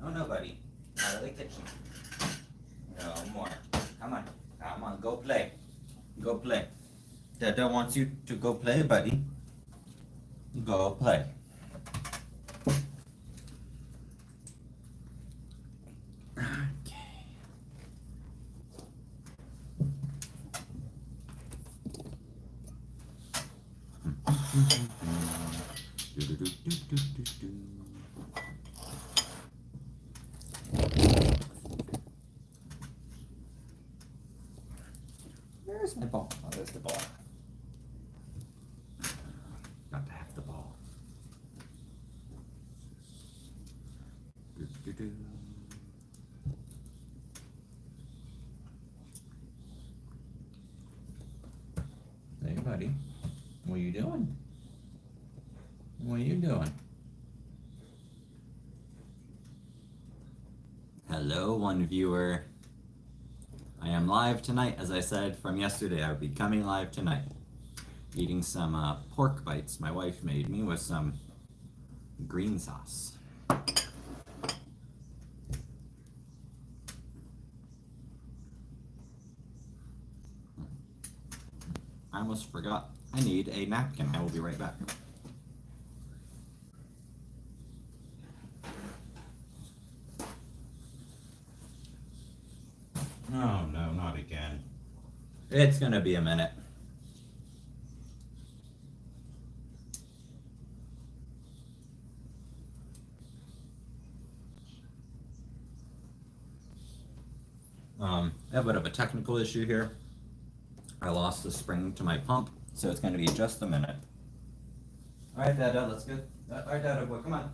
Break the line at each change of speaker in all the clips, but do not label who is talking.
Oh no, buddy. Out of the kitchen. No more. Come on. Come on, go play. Go play. Dada wants you to go play, buddy. Go play. Where's my ball? Oh, there's the ball. Got to have the ball. Hey, buddy. What are you doing? What are you doing? Hello, one viewer. I am live tonight, as I said from yesterday. I will be coming live tonight, eating some pork bites my wife made me with some green sauce. I almost forgot. I need a napkin. I will be right back. Oh no, not again. It's gonna be a minute. I have a bit of a technical issue here. I lost the spring to my pump, so it's gonna be just a minute. All right, Dada, let's go. All right, Dada, boy, come on.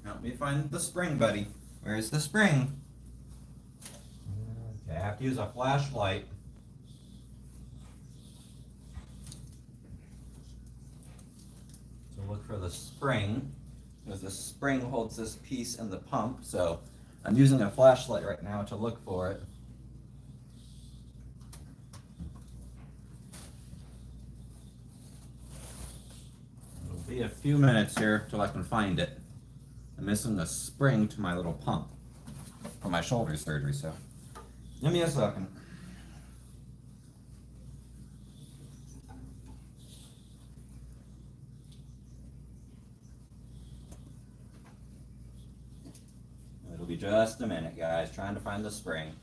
Help me find the spring, buddy. Where's the spring? Okay, I have to use a flashlight. To look for the spring, because the spring holds this piece in the pump, so I'm using a flashlight right now to look for it. It'll be a few minutes here till I can find it. I'm missing a spring to my little pump for my shoulder surgery, so give me a second. It'll be just a minute, guys, trying to find the spring.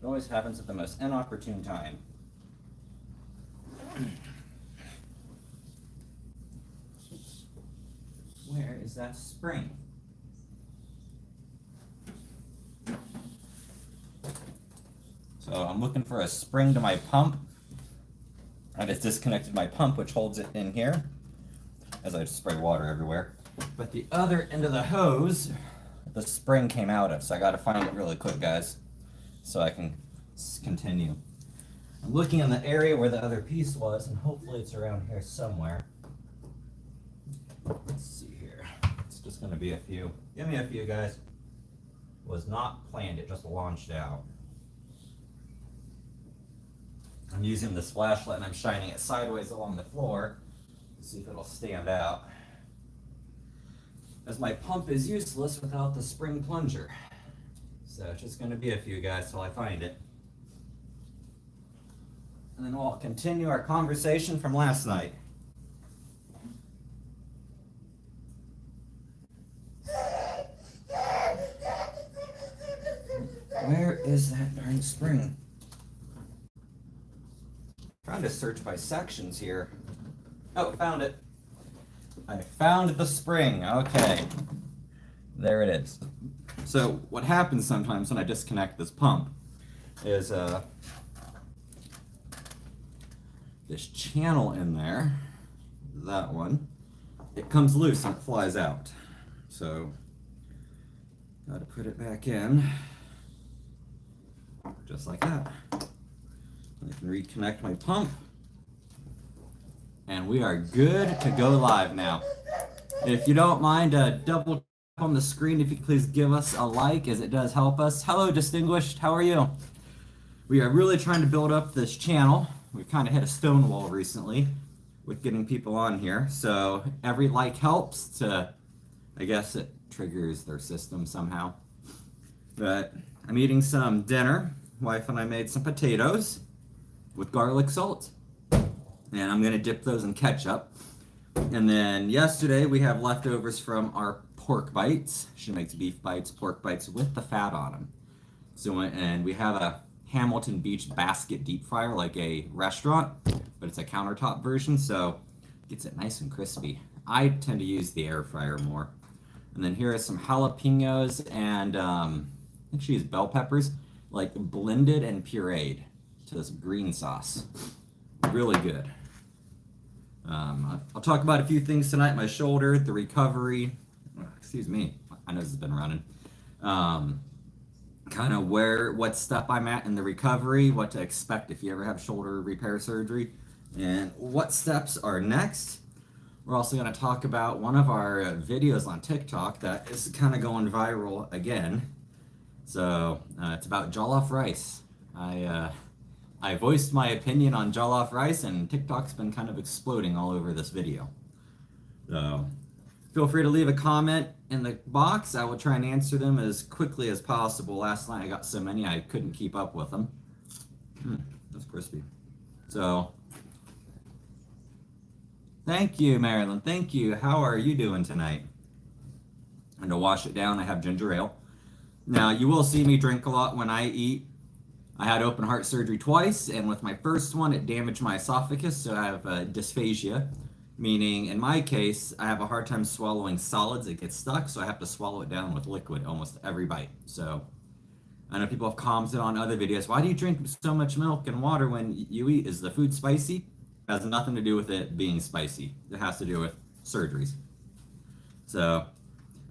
It always happens at the most inopportune time. Where is that spring? So I'm looking for a spring to my pump. I just disconnected my pump, which holds it in here, as I spray water everywhere. But the other end of the hose, the spring came out of, so I gotta find it really quick, guys, so I can continue. I'm looking in the area where the other piece was, and hopefully it's around here somewhere. Let's see here. It's just gonna be a few. Give me a few, guys. Was not planned, it just launched out. I'm using this flashlight and I'm shining it sideways along the floor to see if it'll stand out, as my pump is useless without the spring plunger. So it's just going to be a few, guys, till I find it. And then we'll continue our conversation from last night. Where is that darn spring? Trying to search by sections here. Oh, found it. I found the spring. Okay. There it is. So what happens sometimes when I disconnect this pump is this channel in there, that one, it comes loose and it flies out. So gotta put it back in, just like that. I can reconnect my pump, and we are good to go live now. If you don't mind, double tap on the screen if you could please give us a like, as it does help us. Hello, Distinguished, how are you? We are really trying to build up this channel. We've kind of hit a stone wall recently. with getting people on here. So every like helps to, I guess it triggers their system somehow. But I'm eating some dinner. Wife and I made some potatoes with garlic salt. And I'm gonna dip those in ketchup. And then yesterday we have leftovers from our pork bites. She makes beef bites, pork bites with the fat on them. So, and we have a Hamilton Beach basket deep fryer like a restaurant, but it's a countertop version, so it gets it nice and crispy. I tend to use the air fryer more. And then here are some jalapenos and I think she used bell peppers, like blended and pureed to this green sauce. Really good. I'll talk about a few things tonight. My shoulder, the recovery. Excuse me, my nose has been running. Kind of what step I'm at in the recovery, what to expect if you ever have shoulder repair surgery, and what steps are next. We're also going to talk about one of our videos on TikTok that is kind of going viral again. So it's about jollof rice. I voiced my opinion on jollof rice, and TikTok's been kind of exploding all over this video. So feel free to leave a comment in the box. I will try and answer them as quickly as possible. Last night I got so many I couldn't keep up with them. That's crispy. So thank you, Marilyn. Thank you. How are you doing tonight? And to wash it down, I have ginger ale. Now, you will see me drink a lot when I eat. I had open heart surgery twice, and with my first one, it damaged my esophagus, so I have dysphagia, meaning in my case, I have a hard time swallowing solids. It gets stuck, so I have to swallow it down with liquid almost every bite. So I know people have commented on other videos, why do you drink so much milk and water when you eat? Is the food spicy? It has nothing to do with it being spicy. It has to do with surgeries. So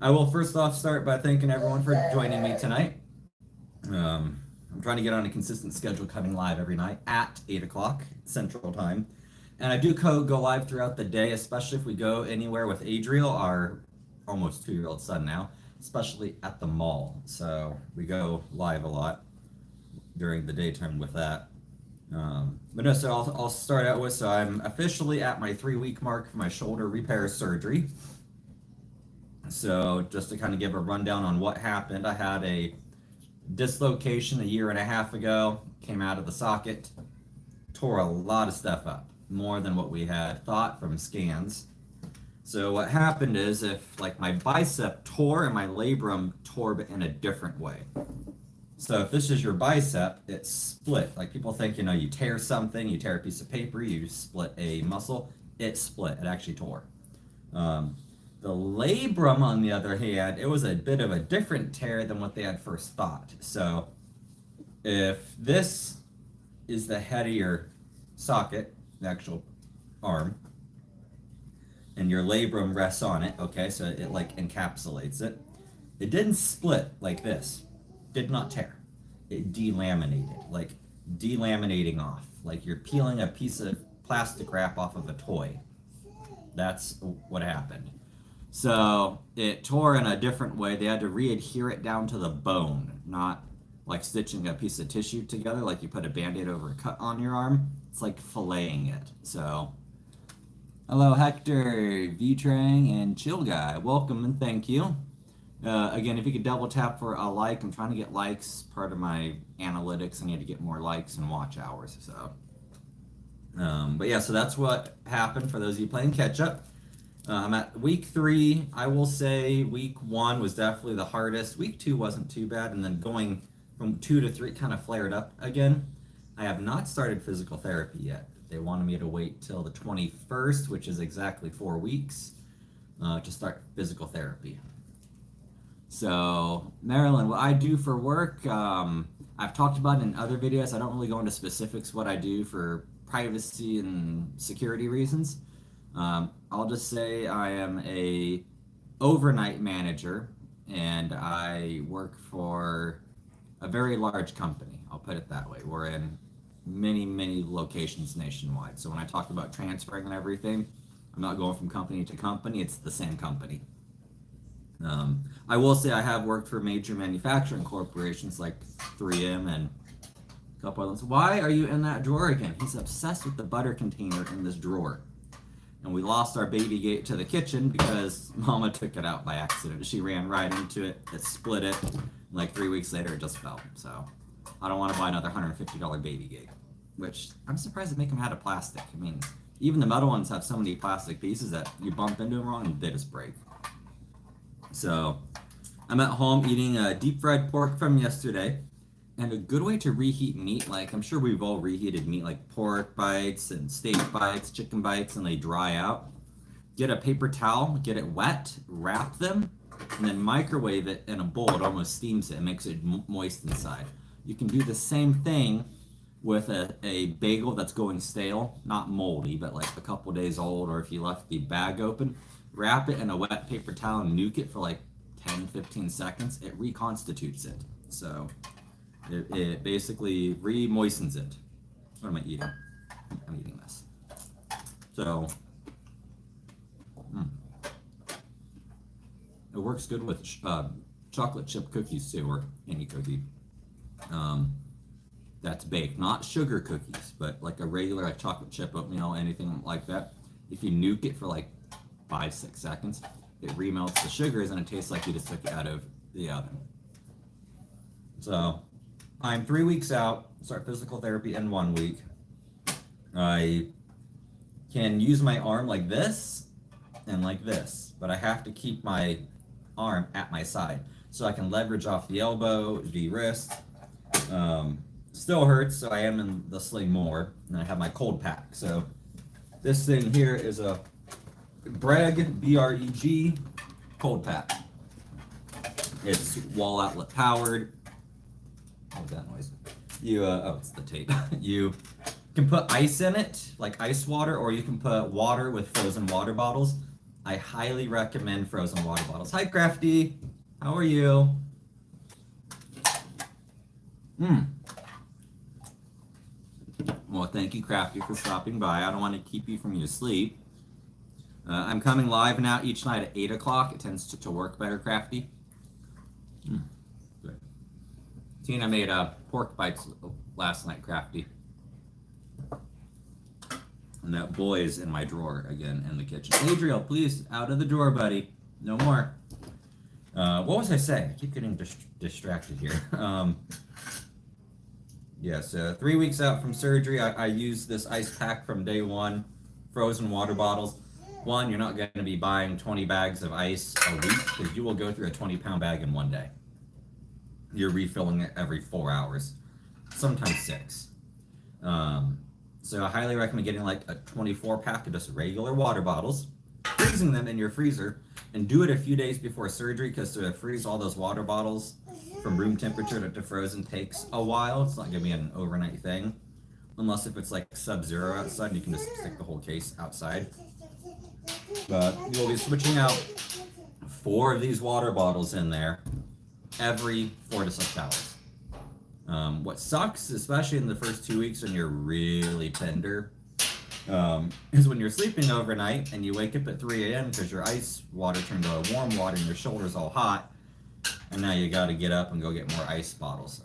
I will first off start by thanking everyone for joining me tonight. I'm trying to get on a consistent schedule, coming live every night at 8 o'clock Central Time. And I do go live throughout the day, especially if we go anywhere with Adriel, our almost 2-year-old son now, especially at the mall. So we go live a lot during the daytime with that. But no, so I'll start out with, so I'm officially at my 3-week mark for my shoulder repair surgery. So just to kind of give a rundown on what happened, I had a dislocation a 1.5 years ago, came out of the socket, tore a lot of stuff up, more than what we had thought from scans. So what happened is, if like my bicep tore and my labrum tore but in a different way. So if this is your bicep, it's split. Like people think, you tear something, you tear a piece of paper, you split a muscle, it split, it actually tore. The labrum, on the other hand, it was a bit of a different tear than what they had first thought. So if this is the head of your socket, the actual arm, and your labrum rests on it, okay, so it like encapsulates it. It didn't split like this, did not tear. It delaminated, like delaminating off, like you're peeling a piece of plastic wrap off of a toy. That's what happened. So it tore in a different way. They had to re-adhere it down to the bone, not like stitching a piece of tissue together, like you put a Band-Aid over a cut on your arm. It's like filleting it. So, hello Hector, V-Trang, and Chill Guy. Welcome and thank you. Again, if you could double tap for a like, I'm trying to get likes. Part of my analytics, I need to get more likes and watch hours. So, but yeah, so that's what happened for those of you playing catch up. I'm at week 3. I will say week 1 was definitely the hardest. Week 2 wasn't too bad, and then going from 2 to 3 kind of flared up again. I have not started physical therapy yet. They wanted me to wait till the 21st, which is exactly 4 weeks, to start physical therapy. So, Marilyn, what I do for work, I've talked about in other videos. I don't really go into specifics what I do for privacy and security reasons. I'll just say I am a overnight manager, and I work for a very large company. I'll put it that way. We're in many locations nationwide. So when I talk about transferring and everything, I'm not going from company to company. It's the same company. I will say I have worked for major manufacturing corporations like 3M and a couple others. Why are you in that drawer again? He's obsessed with the butter container in this drawer. and we lost our baby gate to the kitchen because Mama took it out by accident. She ran right into it, it split it, and like 3 weeks later it just fell. So I don't want to buy another $150 baby gate, which I'm surprised they make them out of plastic. I mean, even the metal ones have so many plastic pieces that you bump into them wrong and they just break. So I'm at home eating a deep fried pork from yesterday. And a good way to reheat meat, like I'm sure we've all reheated meat like pork bites and steak bites, chicken bites, and they dry out. Get a paper towel, get it wet, wrap them, and then microwave it in a bowl. It almost steams it and makes it moist inside. You can do the same thing with a bagel that's going stale, not moldy, but like a couple days old, or if you left the bag open, wrap it in a wet paper towel and nuke it for like 10-15 seconds. It reconstitutes it. So it basically re-moistens it. What am I eating? I'm eating this. So, it works good with chocolate chip cookies too, or any cookie that's baked. Not sugar cookies, but like a regular like chocolate chip oatmeal, anything like that. If you nuke it for like 5-6 seconds, it remelts the sugars and it tastes like you just took it out of the oven. So, I'm 3 weeks out, start physical therapy in 1 week. I can use my arm like this and like this, but I have to keep my arm at my side so I can leverage off the elbow, the wrist. Still hurts, so I am in the sling more, and I have my cold pack. So this thing here is a Breg, B-R-E-G, cold pack. It's wall outlet powered. What was that noise? Oh, it's the tape. You can put ice in it, like ice water, or you can put water with frozen water bottles. I highly recommend frozen water bottles. Hi, Crafty. How are you? Well, thank you, Crafty, for stopping by. I don't want to keep you from your sleep. I'm coming live now each night at 8 o'clock. It tends to work better, Crafty. Good. Tina made pork bites last night, Crafty. And that boy is in my drawer again in the kitchen. Adriel, please, out of the drawer, buddy. No more. What was I saying? I keep getting distracted here. Yeah, so 3 weeks out from surgery, I use this ice pack from day one. Frozen water bottles. One, you're not going to be buying 20 bags of ice a week because you will go through a 20-pound bag in 1 day. You're refilling it every 4 hours, sometimes 6. So I highly recommend getting like a 24-pack of just regular water bottles, freezing them in your freezer, and do it a few days before surgery because to freeze all those water bottles from room temperature to frozen takes a while. It's not going to be an overnight thing, unless if it's like sub-zero outside and you can just stick the whole case outside. But you'll be switching out 4 of these water bottles in there every 4 to 6 hours. What sucks, especially in the first 2 weeks when you're really tender, is when you're sleeping overnight and you wake up at 3 a.m. because your ice water turned to warm water and your shoulder's all hot, and now you got to get up and go get more ice bottles.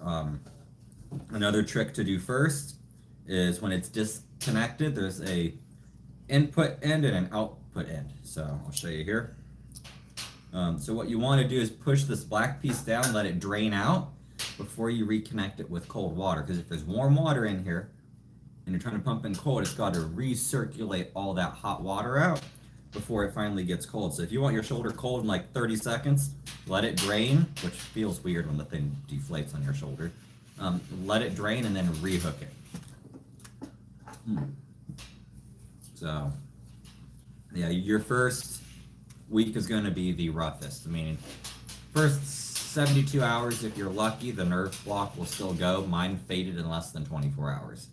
Another trick to do first is when it's disconnected, there's a input end and an output end. So I'll show you here. So what you want to do is push this black piece down, let it drain out before you reconnect it with cold water. Because if there's warm water in here and you're trying to pump in cold, it's got to recirculate all that hot water out before it finally gets cold. So if you want your shoulder cold in like 30 seconds, let it drain, which feels weird when the thing deflates on your shoulder. Let it drain and then rehook it. So, yeah, your first week is going to be the roughest. I mean, first 72 hours, if you're lucky, the nerve block will still go. Mine faded in less than 24 hours.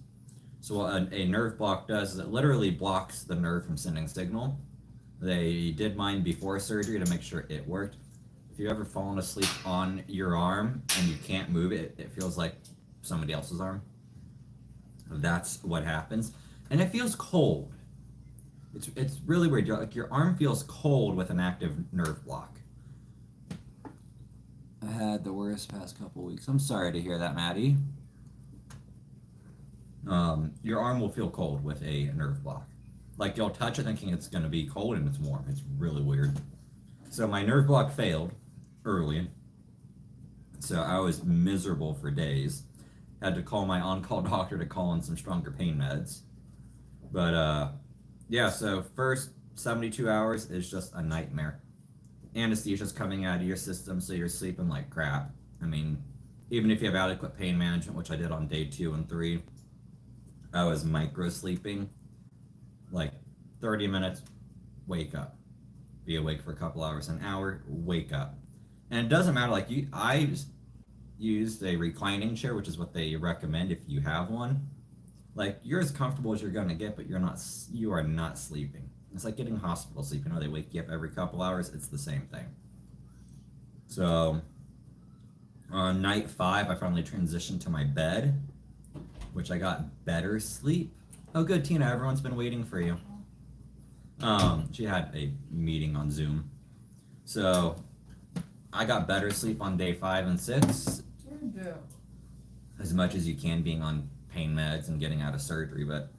So what a nerve block does is it literally blocks the nerve from sending signal. They did mine before surgery to make sure it worked. If you've ever fallen asleep on your arm and you can't move it, it feels like somebody else's arm. That's what happens. And it feels cold. It's really weird. Like your arm feels cold with an active nerve block. I had the worst past couple weeks. I'm sorry to hear that, Maddie. Your arm will feel cold with a nerve block. Like you'll touch it thinking it's going to be cold and it's warm. It's really weird. So my nerve block failed early. So I was miserable for days. Had to call my on-call doctor to call in some stronger pain meds. But yeah, so first 72 hours is just a nightmare. Anesthesia's coming out of your system, so you're sleeping like crap. I mean, even if you have adequate pain management, which I did on day 2 and 3, I was micro sleeping, like 30 minutes, wake up, be awake for a couple hours, an hour, wake up. And it doesn't matter, like I used a reclining chair, which is what they recommend if you have one. Like you're as comfortable as you're gonna get, but you are not sleeping. It's like getting hospital sleep. You know, they wake you up every couple hours. It's the same thing. So on night 5, I finally transitioned to my bed, which I got better sleep. Oh, good, Tina. Everyone's been waiting for you. She had a meeting on Zoom. So I got better sleep on day 5 and 6. As much as you can, being on pain meds and getting out of surgery. But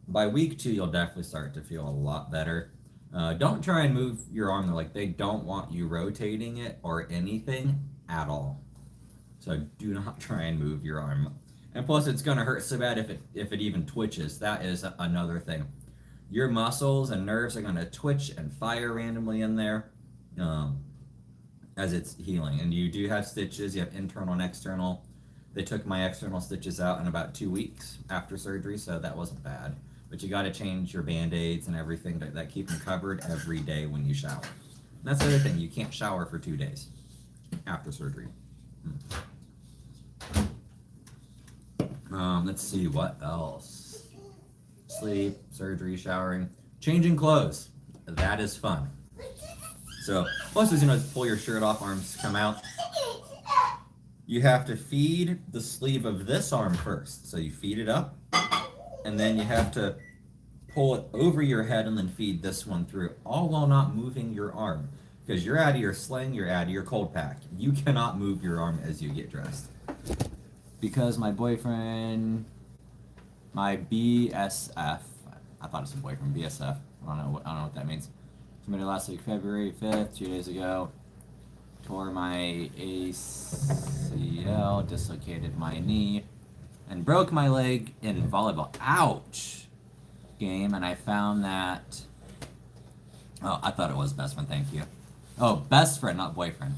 by week 2, you'll definitely start to feel a lot better. Don't try and move your arm. Like they don't want you rotating it or anything at all. So do not try and move your arm. And plus, it's gonna hurt so bad if it even twitches. That is another thing. Your muscles and nerves are gonna twitch and fire randomly in there as it's healing. And you do have stitches. You have internal and external. They took my external stitches out in about 2 weeks after surgery, so that wasn't bad. But you got to change your band-aids and everything that keep them covered every day when you shower. And that's the other thing. You can't shower for 2 days after surgery. Let's see, what else? Sleep, surgery, showering, changing clothes. That is fun. So, plus, as you know, pull your shirt off, arms come out. You have to feed the sleeve of this arm first. So you feed it up, and then you have to pull it over your head and then feed this one through, all while not moving your arm. Because you're out of your sling, you're out of your cold pack. You cannot move your arm as you get dressed. Because my boyfriend, my BSF, I thought it was a boyfriend, BSF, I don't know what that means. Committed last week, February 5th, 2 days ago. Tore my ACL, dislocated my knee, and broke my leg in volleyball. Ouch! Game, and I found that. Oh, I thought it was best friend. Thank you. Oh, best friend, not boyfriend.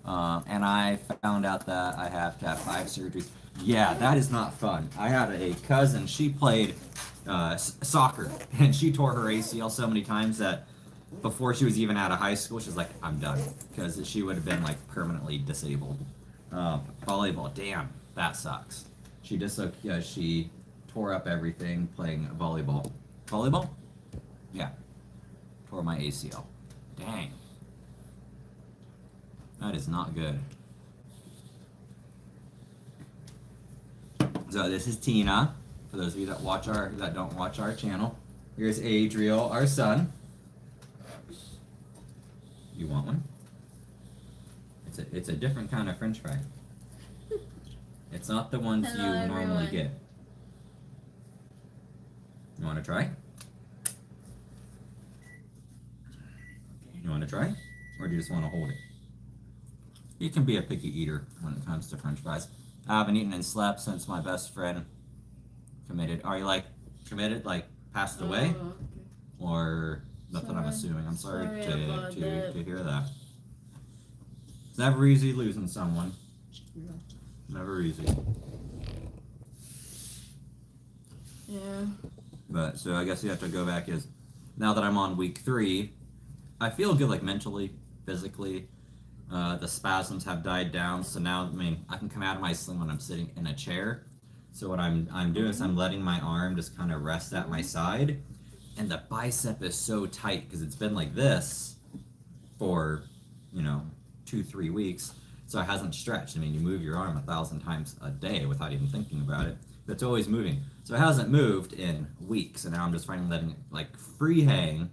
And I found out that I have to have 5 surgeries. Yeah, that is not fun. I had a cousin. She played soccer, and she tore her ACL so many times that before she was even out of high school, she was like, I'm done. Because she would have been like permanently disabled. Volleyball, damn, that sucks. She tore up everything playing volleyball. Volleyball? Yeah. Tore my ACL. Dang. That is not good. So this is Tina. For those of you that don't watch our channel. Here's Adriel, our son. You want one? It's a different kind of French fry. It's not the ones you normally get. You want to try? You want to try? Or do you just want to hold it? You can be a picky eater when it comes to French fries. I haven't eaten and slept since my best friend committed. Are you like committed, like passed away?
Okay.
Or that's what I'm assuming. I'm sorry to hear that. It's never easy losing someone.
Yeah.
Never easy.
Yeah.
But so I guess you have to go back is now that I'm on week 3, I feel good like mentally, physically. The spasms have died down, so now I can come out of my sling when I'm sitting in a chair. So what I'm doing is I'm letting my arm just kind of rest at my side, and the bicep is so tight because it's been like this for 2-3 weeks, so it hasn't stretched. I mean, you move your arm 1,000 times a day without even thinking about it. But it's always moving, so it hasn't moved in weeks, and now I'm just finally letting it like free hang.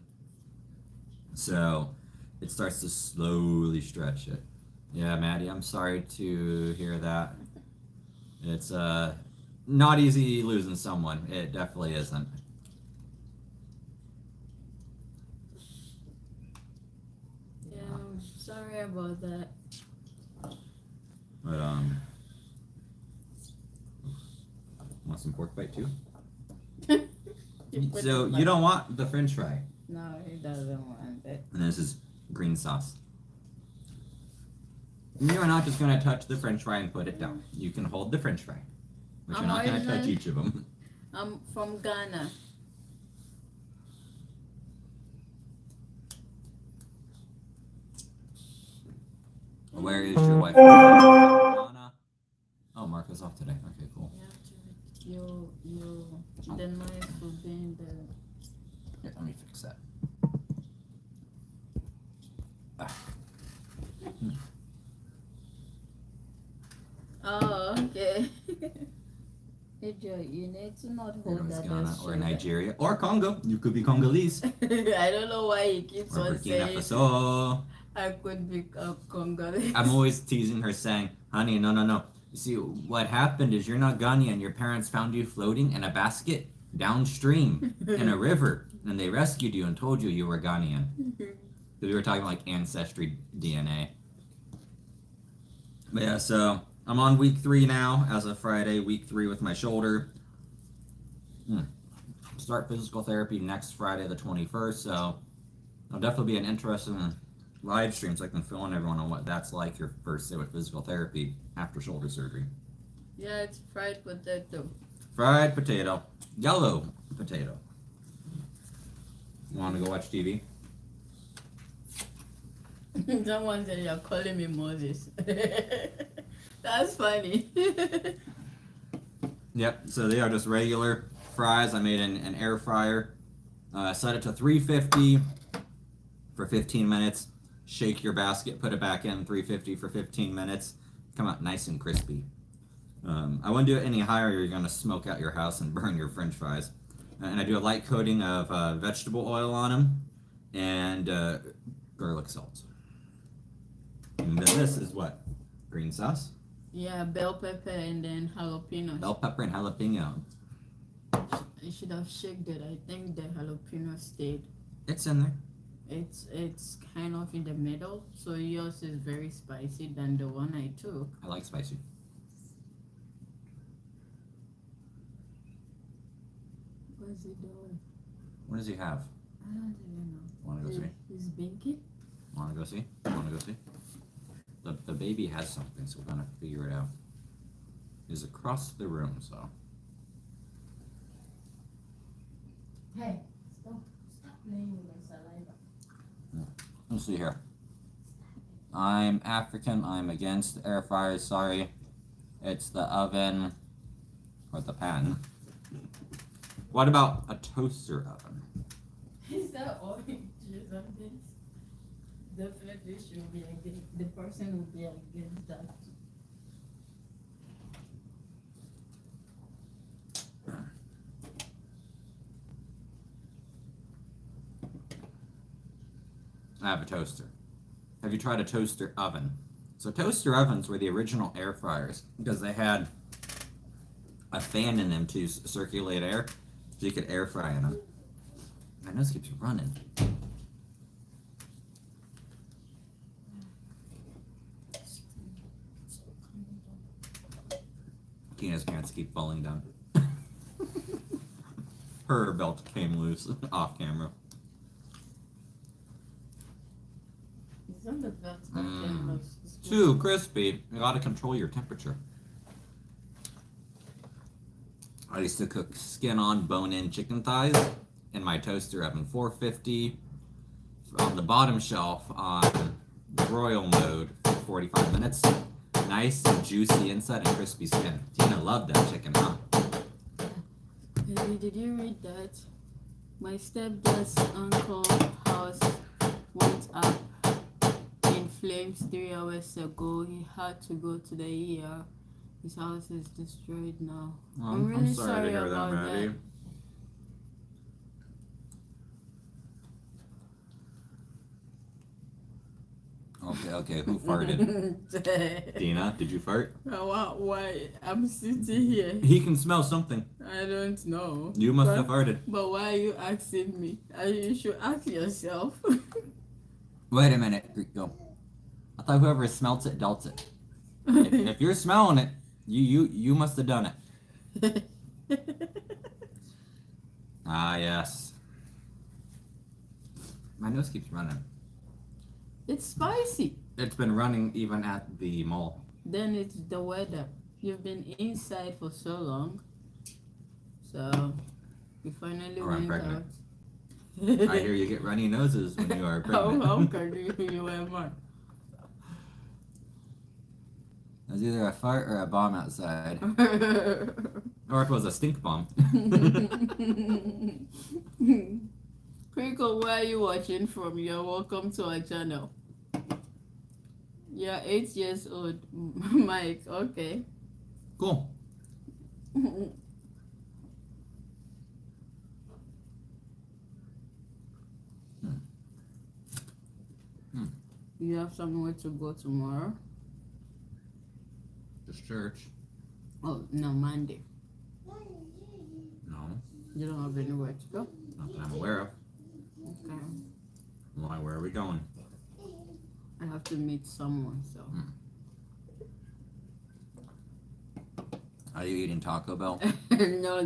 So it starts to slowly stretch it. Yeah, Maddie, I'm sorry to hear that. It's not easy losing someone. It definitely isn't.
Sorry about that.
But want some pork bite too?
Put
So
it
you
back.
don't want the French fry,
No, he doesn't want it.
and this is green sauce. You're not just gonna touch the French fry and put it down. You can hold the French fry, but you're not gonna touch
originally-
each of them.
I'm from Ghana.
Where is your wife? Donna? Oh, Marco's off today. Okay, cool.
You have to, the knife will be in the.
Here, let me fix that.
Oh, okay. Hey Joe, you need to not
There
hold
was
that.
Ghana
as
or
sugar.
Nigeria or Congo. You could be Congolese
I don't know why he keeps
or
on
Burkina
saying
Faso.
I could be Congolese.
I'm always teasing her, saying, "Honey, no, no, no. You see, what happened is you're not Ghanaian. Your parents found you floating in a basket downstream in a river, and they rescued you and told you you were Ghanaian." We were talking like ancestry DNA. But yeah, so I'm on week 3 now, as of Friday, week 3 with my shoulder. Start physical therapy next Friday, the 21st. So I'll definitely be an interesting live stream so I can fill in everyone on what that's like your first day with physical therapy after shoulder surgery.
Yeah, it's fried potato.
Fried potato, yellow potato. You want to go watch TV?
Someone said you're calling me Moses. That's funny.
Yep, so they are just regular fries. I made an air fryer. Set it to 350 for 15 minutes. Shake your basket, put it back in 350 for 15 minutes. Come out nice and crispy. I wouldn't do it any higher, you're going to smoke out your house and burn your french fries. And I do a light coating of vegetable oil on them and garlic salt. And then this is what? Green sauce?
Yeah, bell pepper and then jalapeno.
Bell pepper and jalapeno.
I should have shaken it. I think the jalapeno stayed.
It's in there.
It's kind of in the middle, so yours is very spicy than the one I took.
I like spicy.
What's he doing?
What does he have?
I don't even know.
Want to go see?
He's binky.
Want to go see? Want to go see? The baby has something, so we're gonna figure it out. He's across the room, so.
Hey, stop playing with my saliva.
Let's see here. I'm African. I'm against air fryers. Sorry, it's the oven or the pan. What about a toaster oven?
Is that orange or something? Definitely should be against. The person will be against that.
I have a toaster. Have you tried a toaster oven? So toaster ovens were the original air fryers because they had a fan in them to circulate air, so you could air fry in them. My nose keeps running. Tina's pants keep falling down. Her belt came loose off camera.
It's on the belt.
Too crispy. You gotta control your temperature. I used to cook skin-on, bone-in chicken thighs in my toaster oven, 450 on the bottom shelf on broil mode for 45 minutes. Nice and juicy inside and crispy skin. Tina loved that chicken, huh?
Hey, did you read that? My stepdad's uncle's house went up in flames 3 hours ago. He had to go to the ER. His house is destroyed now. I'm really sorry about that.
Okay, who farted? Tina, did you fart?
Why? I'm sitting here.
He can smell something.
I don't know.
You must have farted.
But why are you asking me? You should ask yourself.
Wait a minute, go. thought whoever smelts it dealt it. If you're smelling it, you must have done it. Ah, yes. My nose keeps running.
It's spicy.
It's been running even at the mall.
Then it's the weather. You've been inside for so long. So you finally
Or I'm
went
pregnant.
out.
I hear you get runny noses when you are
How
pregnant.
can you am I?
There's either a fart or a bomb outside. Or it was a stink bomb.
Crinkle, where are you watching from? You're welcome to our channel. You're 8 years old. Mike, okay.
Cool.
You have somewhere to go tomorrow?
Just church.
Oh, no, Monday.
No,
You don't have anywhere to go?
not that I'm aware of.
Okay.
Why, where are we going?
I have to meet someone, so.
Are you eating Taco Bell?
No.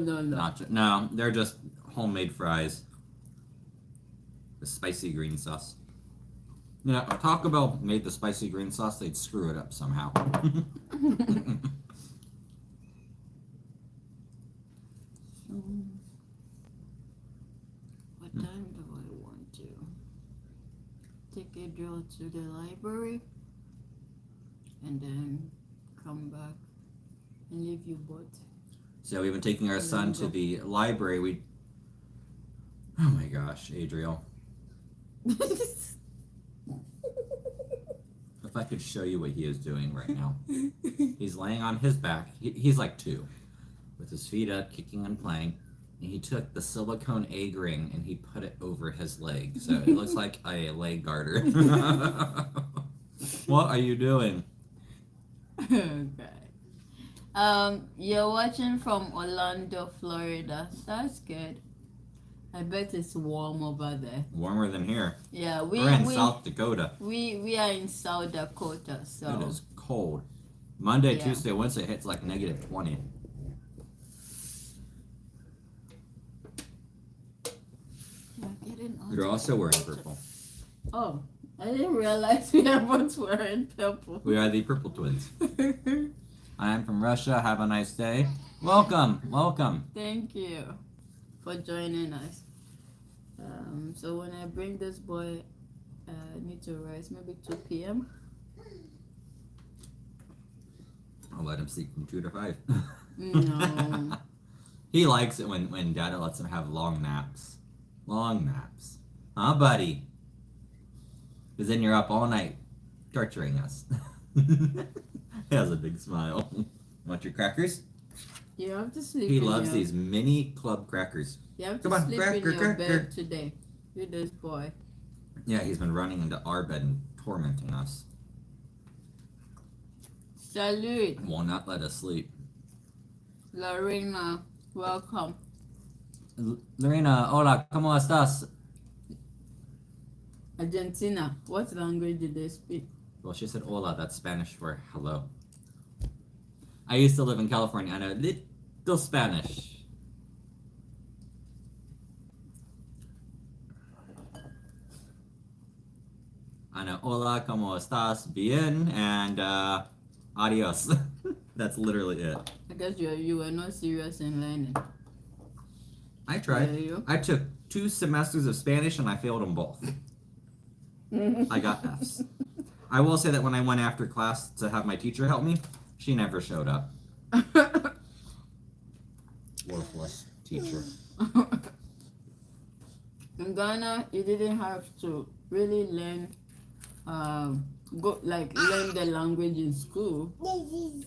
No, they're just homemade fries. The spicy green sauce. You know, if Taco Bell made the spicy green sauce, they'd screw it up somehow.
What time do I want to take a drill to the library and then come back and leave you both?
So we've been taking our son to the library. Oh my gosh, Adriel. If I could show you what he is doing right now. He's laying on his back. He's like 2, with his feet up, kicking and playing. And he took the silicone egg ring and he put it over his leg. So it looks like a leg garter. What are you doing?
Okay. You're watching from Orlando, Florida. That's good. I bet it's warm over there.
Warmer than here.
Yeah,
We're in South Dakota.
we are in South Dakota, so
It is cold. Monday,
Yeah.
Tuesday, Wednesday hits like -20. You're also wearing purple.
Oh, I didn't realize we are both wearing purple.
We are the Purple Twins. I am from Russia. Have a nice day. Welcome, welcome.
Thank you for joining us. So when I bring this boy, I need to rise maybe 2 p.m.
I'll let him sleep from 2 to 5.
No.
He likes it when Dada lets him have long naps. Long naps. Huh, buddy? Because then you're up all night torturing us. He has a big smile. Want your crackers?
You have to sleep.
He
in
loves
your,
these mini club crackers.
You have to
Come on,
sleep
cracker,
in your
cracker.
bed today. With this boy.
Yeah, he's been running into our bed and tormenting us.
Salute,
Will not let us sleep.
Lorena. Welcome.
Lorena, hola, ¿cómo estás?
Argentina. What language do they speak?
Well, she said hola, that's Spanish for hello. I used to live in California. I know little Spanish. I know hola, ¿cómo estás? Bien, and adios. That's literally it.
I guess you were not serious in learning.
I tried.
Were you?
I took 2 semesters of Spanish and I failed them both. I got Fs. I will say that when I went after class to have my teacher help me, she never showed up. Worthless teacher.
In Ghana, you didn't have to really learn, learn the language in school.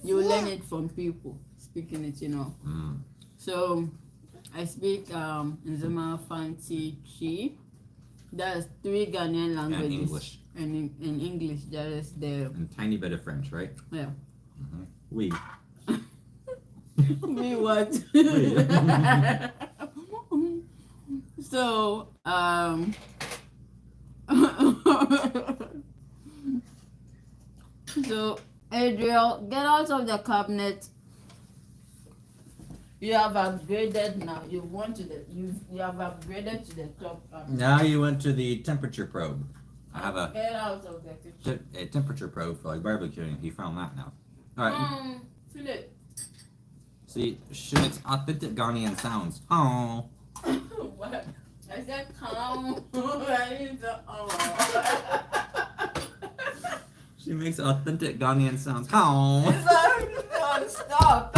You learn it from people speaking it,
Mm.
So, I speak Nzema, Fanti, Chi. That's 3 Ghanaian languages.
And English.
And in English, that is the
And tiny bit of French, right?
yeah.
Mm-hmm. Oui.
We what? So So, Adriel, get out of the cabinet. You have upgraded now. You have upgraded to the top cabinet.
Now you went to the temperature probe. I have
Get out of the kitchen.
a temperature probe for like barbecuing. He found that now. All right.
Philip.
See, Schmidt's authentic Ghanaian sounds. Oh.
What? I said calm. I need to
She makes authentic Ghanaian sounds. Oh.
Stop.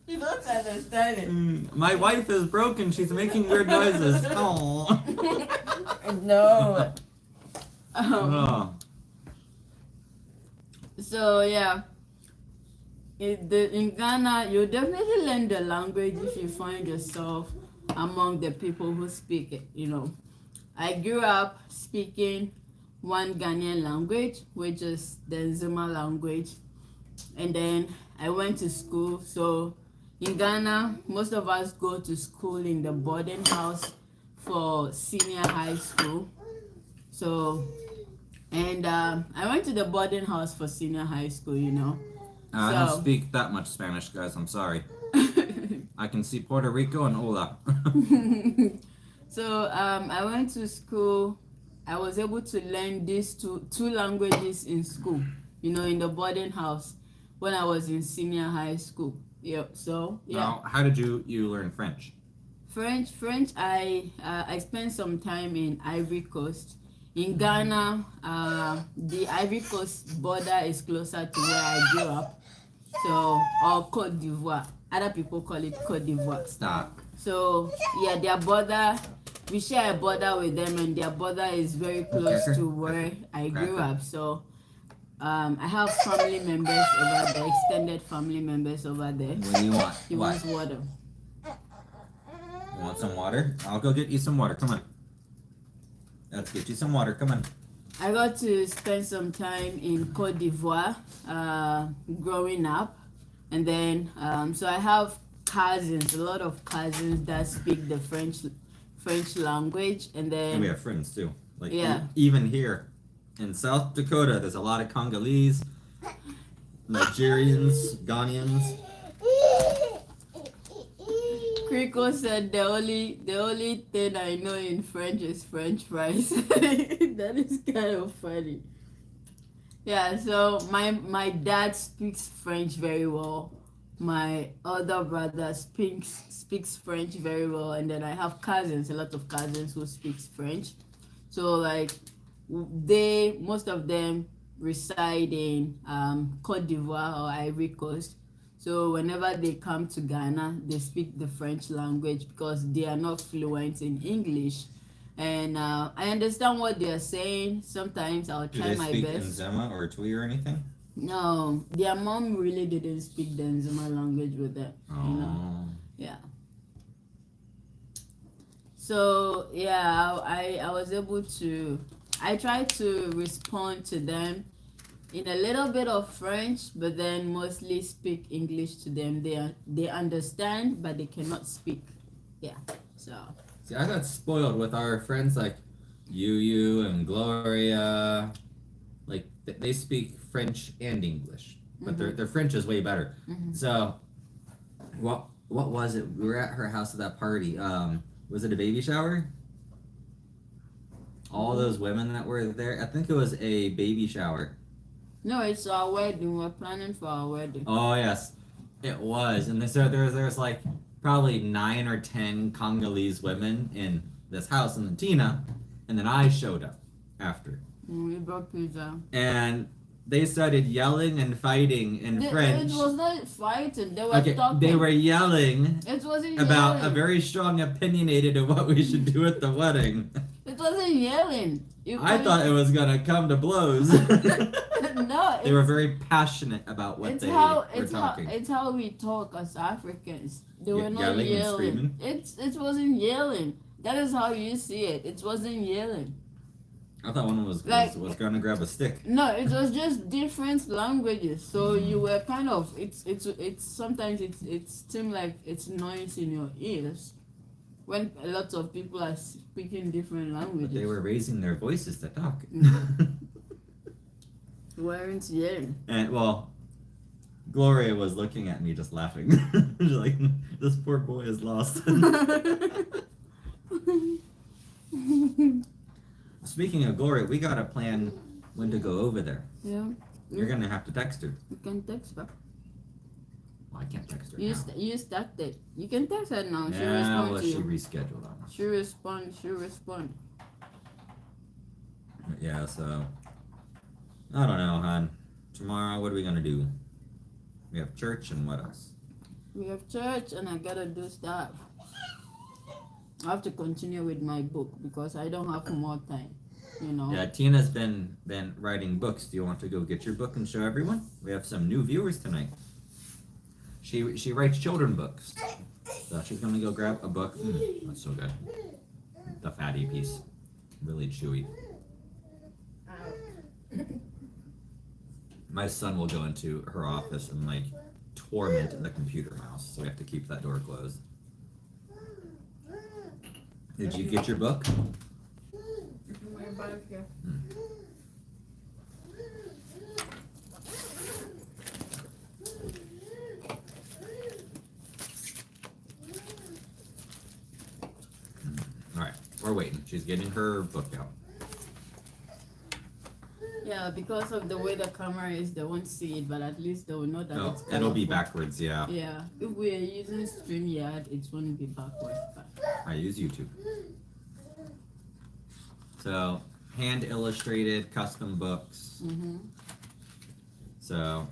You don't understand it.
My wife is broken. She's making weird noises. Oh.
No.
Oh.
So yeah, in Ghana, you definitely learn the language if you find yourself among the people who speak it. You know, I grew up speaking one Ghanaian language, which is the Nzima language, and then I went to school. So in Ghana, most of us go to school in the boarding house for senior high school. So, and I went to the boarding house for senior high school, you know.
I don't speak that much Spanish, guys. I'm sorry. I can see Puerto Rico and hola.
So I went to school. I was able to learn these two languages in school, you know, in the boarding house when I was in senior high school. Yeah. So yeah.
Now, how did you learn French?
French. I spent some time in Ivory Coast. In Ghana, the Ivory Coast border is closer to where I grew up. So, or Côte d'Ivoire. Other people call it Côte d'Ivoire.
Stop.
So, yeah, their border, we share a border with them, and their border is very close to where I grew up. So, I have family members over there, extended family members over there.
What do you want?
He wants water.
You want some water? I'll go get you some water. Come on. Let's get you some water. Come on.
I got to spend some time in Côte d'Ivoire growing up. And then, so I have cousins, a lot of cousins that speak the French language. And then...
And we have friends too. Like,
yeah.
Even here in South Dakota, there's a lot of Congolese, Nigerians, Ghanaians.
Rico said the only thing I know in French is French fries. That is kind of funny. Yeah, so my dad speaks French very well. My other brother speaks French very well, and then I have cousins, a lot of cousins who speaks French. So like most of them reside in Côte d'Ivoire or Ivory Coast. So whenever they come to Ghana, they speak the French language because they are not fluent in English. And I understand what they are saying. Sometimes I'll try my best.
Do they speak Nzema or Twi or anything?
No, their mom really didn't speak the Nzema language with them.
Oh.
You know? Yeah. So yeah, I was able to. I tried to respond to them in a little bit of French, but then mostly speak English to them. They understand, but they cannot speak. Yeah. So.
See, I got spoiled with our friends like Yu and Gloria. Like they speak French and English, but their French is way better. So, what was it? We were at her house at that party. Was it a baby shower? All those women that were there. I think it was a baby shower.
No, it's our wedding. We're planning for our wedding.
Oh yes, it was. And so there's like probably 9 or 10 Congolese women in this house, and then Tina, and then I showed up after.
We brought pizza.
And they started yelling and fighting in French.
It was not fighting. They were talking.
They were yelling
It wasn't
about
yelling.
a very strong opinionated of what we should do at the wedding.
It wasn't yelling.
I thought it was gonna come to blows.
No,
They were very passionate about what they were talking.
It's how we talk as Africans. They were not
Yelling and
yelling.
screaming?
It wasn't yelling. That is how you see it. It wasn't yelling.
I thought one was gonna grab a stick.
No, it was just different languages. So you were kind of it's sometimes it seems like it's noise in your ears when a lot of people are speaking different languages.
But they were raising their voices to talk.
So weren't here.
And well, Gloria was looking at me just laughing. She's like, this poor boy is lost. Speaking of Gloria, we gotta plan when to go over there.
Yeah.
You're gonna have to text her.
You can text her.
Well, I can't text her
You,
now.
you started. You can text her now. She'll
Yeah,
respond
well,
to
she
you.
rescheduled on us.
She'll respond.
Yeah, so I don't know, hon. Tomorrow, what are we gonna do? We have church and what else?
We have church and I gotta do stuff. I have to continue with my book because I don't have more time, you know.
Yeah, Tina's been writing books. Do you want to go get your book and show everyone? We have some new viewers tonight. She writes children books, so she's gonna go grab a book. That's so good. The fatty piece, really chewy. My son will go into her office and like torment the computer mouse, so we have to keep that door closed. Did you get your book? Alright, we're waiting. She's getting her book out.
Yeah, because of the way the camera is, they won't see it, but at least they will know that
Oh,
it's
it'll be
colorful.
backwards, yeah.
Yeah, if we're using StreamYard, it won't be backwards. But
I use YouTube. So, hand illustrated custom books. So,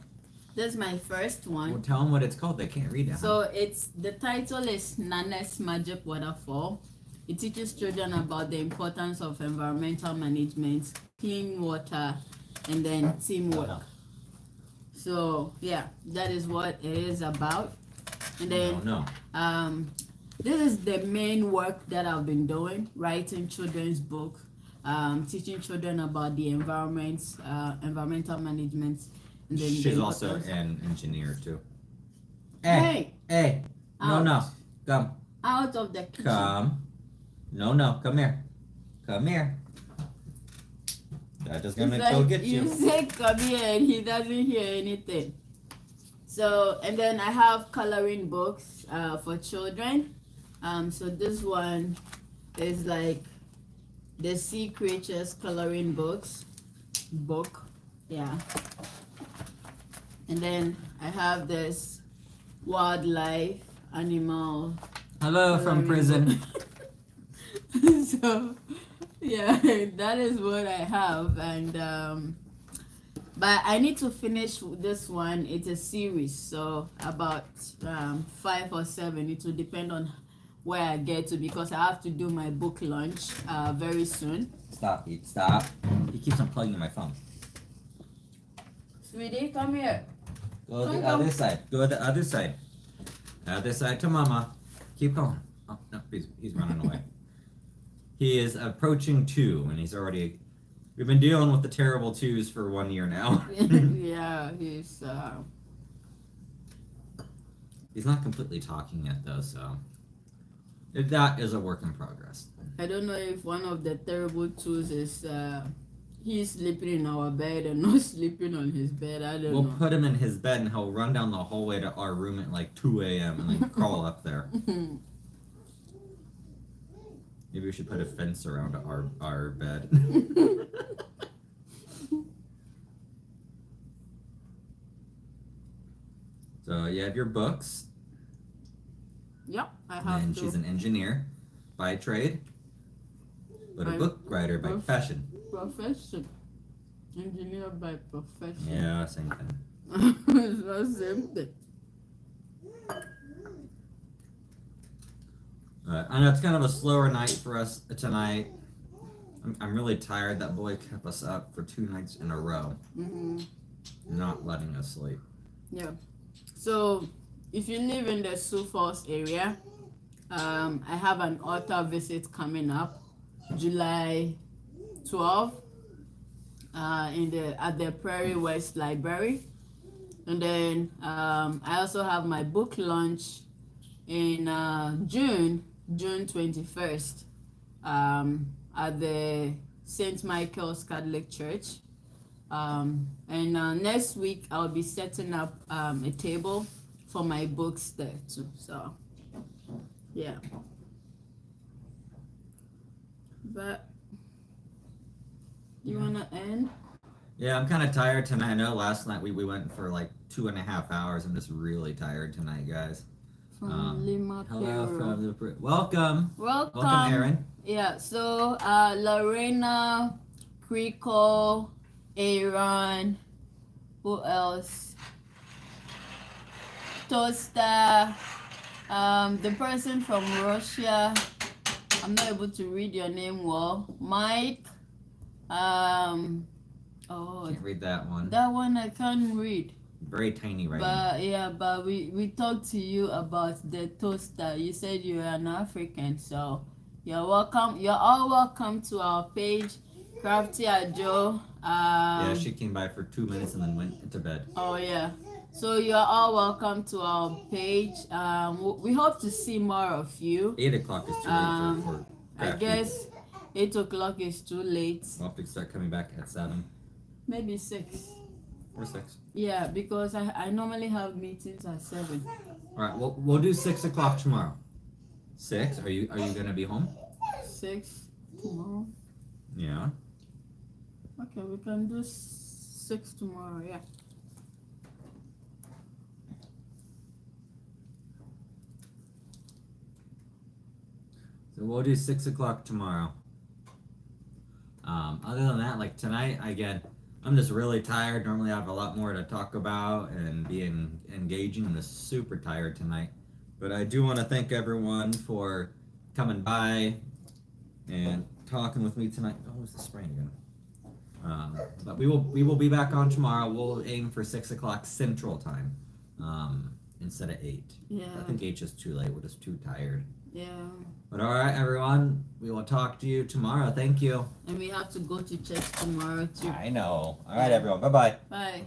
that's my first
well,
one.
tell them what it's called. They can't read it.
So the title is Nana's Magic Waterfall. It teaches children about the importance of environmental management, clean water, and then teamwork. So yeah, that is what it is about. And then
No.
this is the main work that I've been doing, writing children's book, teaching children about the environment, environmental management. And then
She's
the
also
importance-
an engineer too.
Hey!
Hey!
Out.
No. Come.
Out of the kitchen.
Come. No. Come here. Come here. I'm just gonna
It's
go
like
get you.
You say come here and he doesn't hear anything. So, and then I have coloring books for children. So this one is like the sea creatures coloring book. Yeah. And then I have this wildlife animal.
Hello from prison.
So yeah, that is what I have. And but I need to finish this one. It's a series, so about 5 or 7. It will depend on where I get to, because I have to do my book launch very soon.
Stop. He keeps on plugging my phone.
Sweetie, come here.
Go to the
Come.
other side. Go to the other side. Other side to mama. Keep going. Oh, no, he's running away. He is approaching 2, and he's already... We've been dealing with the terrible 2s for 1 year now.
Yeah, he's
He's not completely talking yet, though, so... That is a work in progress.
I don't know if one of the terrible twos is he's sleeping in our bed and not sleeping on his bed. I don't
We'll
know.
put him in his bed, and he'll run down the hallway to our room at like 2 a.m. and then crawl up there. Maybe we should put a fence around our bed. So you have your books,
Yep, I have
and
to.
she's an engineer by trade, but a
I'm
book writer by profession.
Profession. Engineer by profession.
Yeah, same thing.
It's not same thing.
I know it's kind of a slower night for us tonight. I'm really tired. That boy kept us up for 2 nights in a row, not letting us sleep.
Yeah. So if you live in the Sioux Falls area, I have an author visit coming up July 12th at the Prairie West Library. And then I also have my book launch in June 21st at the St. Michael's Catholic Church. And next week I'll be setting up a table for my books there too. So yeah. But you wanna end?
Yeah, I'm kind of tired tonight. I know last night we went for like 2.5 hours. I'm just really tired tonight, guys.
From Lima,
Hello
Peru.
from the welcome.
Welcome.
Welcome, Aaron.
Yeah, so Lorena, Kriko, Aaron, who else? Toaster, the person from Russia. I'm not able to read your name well. Mike, oh,
Can't read that one.
that one I can't read.
Very tiny writing.
But yeah, but we talked to you about the toaster. You said you're an African, so you're welcome. You're all welcome to our page, Crafty Ajo.
Yeah, she came by for 2 minutes and then went to bed.
Oh yeah. So you're all welcome to our page. We hope to see more of you.
8 o'clock is too late for
I
Crafty.
guess 8 o'clock is too late.
We'll have to start coming back at 7
Maybe 6.
or 6.
Yeah, because I normally have meetings at 7.
All right, we'll do 6 o'clock tomorrow. 6? Are you gonna be home?
6 tomorrow.
Yeah.
Okay, we can do 6 tomorrow, yeah.
So we'll do 6 o'clock tomorrow. Other than that, like tonight, again, I'm just really tired. Normally I have a lot more to talk about and be engaging. I'm just super tired tonight. But I do want to thank everyone for coming by and talking with me tonight. Oh, where's the spraying again? But we will be back on tomorrow. We'll aim for 6 o'clock Central Time instead of 8.
Yeah.
I think 8's just too late. We're just too tired.
Yeah.
But all right, everyone, we will talk to you tomorrow. Thank you.
And we have to go to church tomorrow too.
I know. All right, everyone. Bye-bye.
Bye.